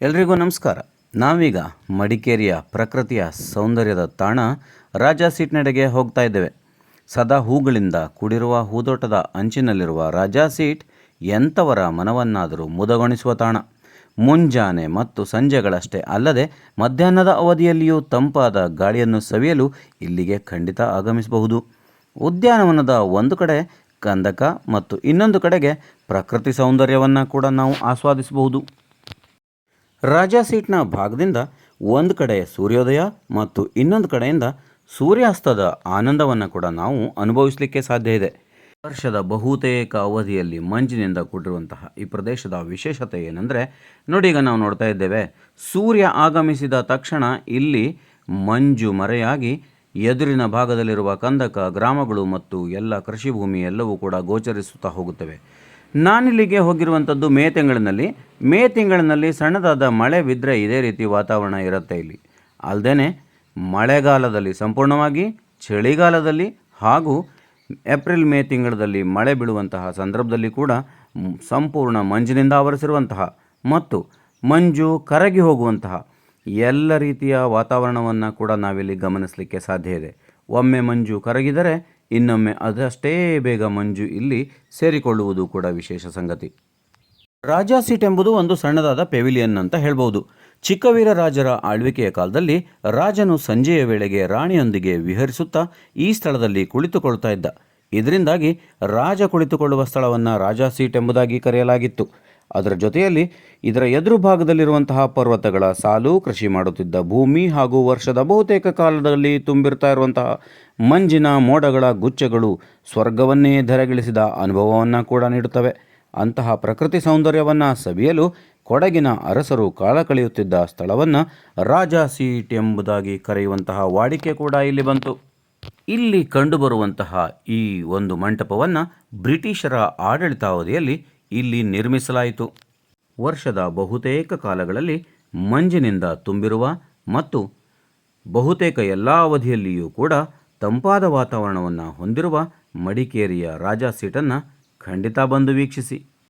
ಎಲ್ರಿಗೂ ನಮಸ್ಕಾರ. ನಾವೀಗ ಮಡಿಕೇರಿಯ ಪ್ರಕೃತಿಯ ಸೌಂದರ್ಯದ ತಾಣ ರಾಜಾ ಸೀಟ್ನೆಡೆಗೆ ಹೋಗ್ತಾ ಇದ್ದೇವೆ. ಸದಾ ಹೂಗಳಿಂದ ಕೂಡಿರುವ ಹೂದೋಟದ ಅಂಚಿನಲ್ಲಿರುವ ರಾಜಾ ಸೀಟ್ ಎಂಥವರ ಮನವನ್ನಾದರೂ ಮುದಗೊಳಿಸುವ ತಾಣ. ಮುಂಜಾನೆ ಮತ್ತು ಸಂಜೆಗಳಷ್ಟೇ ಅಲ್ಲದೆ ಮಧ್ಯಾಹ್ನದ ಅವಧಿಯಲ್ಲಿಯೂ ತಂಪಾದ ಗಾಳಿಯನ್ನು ಸವಿಯಲು ಇಲ್ಲಿಗೆ ಖಂಡಿತ ಆಗಮಿಸಬಹುದು. ಉದ್ಯಾನವನದ ಒಂದು ಕಡೆ ಕಂದಕ ಮತ್ತು ಇನ್ನೊಂದು ಕಡೆಗೆ ಪ್ರಕೃತಿ ಸೌಂದರ್ಯವನ್ನು ಕೂಡ ನಾವು ಆಸ್ವಾದಿಸಬಹುದು. ರಾಜಾ ಸೀಟ್ನ ಭಾಗದಿಂದ ಒಂದು ಕಡೆ ಸೂರ್ಯೋದಯ ಮತ್ತು ಇನ್ನೊಂದು ಕಡೆಯಿಂದ ಸೂರ್ಯಾಸ್ತದ ಆನಂದವನ್ನು ಕೂಡ ನಾವು ಅನುಭವಿಸಲಿಕ್ಕೆ ಸಾಧ್ಯ ಇದೆ. ವರ್ಷದ ಬಹುತೇಕ ಅವಧಿಯಲ್ಲಿ ಮಂಜಿನಿಂದ ಕೂಡಿರುವಂತಹ ಈ ಪ್ರದೇಶದ ವಿಶೇಷತೆ ಏನೆಂದರೆ, ನೋಡಿ, ಈಗ ನಾವು ನೋಡ್ತಾ ಇದ್ದೇವೆ, ಸೂರ್ಯ ಆಗಮಿಸಿದ ತಕ್ಷಣ ಇಲ್ಲಿ ಮಂಜು ಮರೆಯಾಗಿ ಎದುರಿನ ಭಾಗದಲ್ಲಿರುವ ಕಂದಕ ಗ್ರಾಮಗಳು ಮತ್ತು ಎಲ್ಲ ಕೃಷಿ ಭೂಮಿ ಎಲ್ಲವೂ ಕೂಡ ಗೋಚರಿಸುತ್ತಾ ಹೋಗುತ್ತವೆ. ನಾನಿಲ್ಲಿಗೆ ಹೋಗಿರುವಂಥದ್ದು ಮೇ ತಿಂಗಳಿನಲ್ಲಿ ಸಣ್ಣದಾದ ಮಳೆ ಬಿದ್ದರೆ ಇದೇ ರೀತಿ ವಾತಾವರಣ ಇರುತ್ತೆ ಇಲ್ಲಿ. ಅಲ್ಲದೆ ಮಳೆಗಾಲದಲ್ಲಿ ಸಂಪೂರ್ಣವಾಗಿ, ಚಳಿಗಾಲದಲ್ಲಿ ಹಾಗೂ ಏಪ್ರಿಲ್ ಮೇ ತಿಂಗಳಲ್ಲಿ ಮಳೆ ಬೀಳುವಂತಹ ಸಂದರ್ಭದಲ್ಲಿ ಕೂಡ ಸಂಪೂರ್ಣ ಮಂಜಿನಿಂದ ಆವರಿಸಿರುವಂತಹ ಮತ್ತು ಮಂಜು ಕರಗಿ ಹೋಗುವಂತಹ ಎಲ್ಲ ರೀತಿಯ ವಾತಾವರಣವನ್ನು ಕೂಡ ನಾವಿಲ್ಲಿ ಗಮನಿಸಲಿಕ್ಕೆ ಸಾಧ್ಯ ಇದೆ. ಒಮ್ಮೆ ಮಂಜು ಕರಗಿದರೆ ಇನ್ನೊಮ್ಮೆ ಅದಷ್ಟೇ ಬೇಗ ಮಂಜು ಇಲ್ಲಿ ಸೇರಿಕೊಳ್ಳುವುದು ಕೂಡ ವಿಶೇಷ ಸಂಗತಿ. ರಾಜಾ ಸೀಟ್ ಎಂಬುದು ಒಂದು ಸಣ್ಣದಾದ ಪೆವಿಲಿಯನ್ ಅಂತ ಹೇಳ್ಬೋದು. ಚಿಕ್ಕವೀರ ರಾಜರ ಆಳ್ವಿಕೆಯ ಕಾಲದಲ್ಲಿ ರಾಜನು ಸಂಜೆಯ ವೇಳೆಗೆ ರಾಣಿಯೊಂದಿಗೆ ವಿಹರಿಸುತ್ತಾ ಈ ಸ್ಥಳದಲ್ಲಿ ಕುಳಿತುಕೊಳ್ತಾ ಇದ್ದ. ಇದರಿಂದಾಗಿ ರಾಜ ಕುಳಿತುಕೊಳ್ಳುವ ಸ್ಥಳವನ್ನು ರಾಜಾ ಸೀಟ್ ಎಂಬುದಾಗಿ ಕರೆಯಲಾಗಿತ್ತು. ಅದರ ಜೊತೆಯಲ್ಲಿ ಇದರ ಎದುರು ಭಾಗದಲ್ಲಿರುವಂತಹ ಪರ್ವತಗಳ ಸಾಲು, ಕೃಷಿ ಮಾಡುತ್ತಿದ್ದ ಭೂಮಿ ಹಾಗೂ ವರ್ಷದ ಬಹುತೇಕ ಕಾಲದಲ್ಲಿ ತುಂಬಿರ್ತಾ ಇರುವಂತಹ ಮಂಜಿನ ಮೋಡಗಳ ಗುಚ್ಚಗಳು ಸ್ವರ್ಗವನ್ನೇ ಧರೆಗಿಳಿಸಿದ ಅನುಭವವನ್ನು ಕೂಡ ನೀಡುತ್ತವೆ. ಅಂತಹ ಪ್ರಕೃತಿ ಸೌಂದರ್ಯವನ್ನು ಸವಿಯಲು ಕೊಡಗಿನ ಅರಸರು ಕಾಲ ಕಳೆಯುತ್ತಿದ್ದ ಸ್ಥಳವನ್ನು ರಾಜಾ ಸೀಟ್ ಎಂಬುದಾಗಿ ಕರೆಯುವಂತಹ ವಾಡಿಕೆ ಕೂಡ ಇಲ್ಲಿ ಬಂತು. ಇಲ್ಲಿ ಕಂಡುಬರುವಂತಹ ಈ ಒಂದು ಮಂಟಪವನ್ನು ಬ್ರಿಟಿಷರ ಆಡಳಿತಾವಧಿಯಲ್ಲಿ ಇಲ್ಲಿ ನಿರ್ಮಿಸಲಾಯಿತು. ವರ್ಷದ ಬಹುತೇಕ ಕಾಲಗಳಲ್ಲಿ ಮಂಜಿನಿಂದ ತುಂಬಿರುವ ಮತ್ತು ಬಹುತೇಕ ಎಲ್ಲ ಅವಧಿಯಲ್ಲಿಯೂ ಕೂಡ ತಂಪಾದ ವಾತಾವರಣವನ್ನು ಹೊಂದಿರುವ ಮಡಿಕೇರಿಯ ರಾಜಾ ಸೀಟನ್ನು ಖಂಡಿತ ಬಂದು ವೀಕ್ಷಿಸಿ.